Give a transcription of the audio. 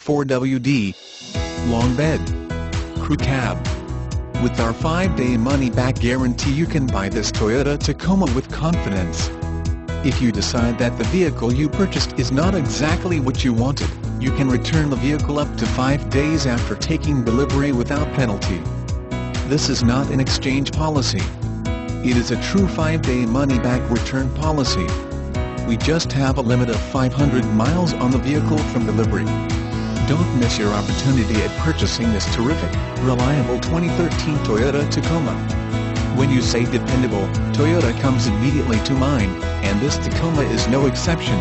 4WD, long bed, crew cab. With our 5-day money-back guarantee you can buy this Toyota Tacoma with confidence. If you decide that the vehicle you purchased is not exactly what you wanted, you can return the vehicle up to 5 days after taking delivery without penalty. This is not an exchange policy. It is a true 5-day money-back return policy. We just have a limit of 500 miles on the vehicle from delivery. Don't miss your opportunity at purchasing this terrific, reliable 2013 Toyota Tacoma. When you say dependable, Toyota comes immediately to mind, and this Tacoma is no exception.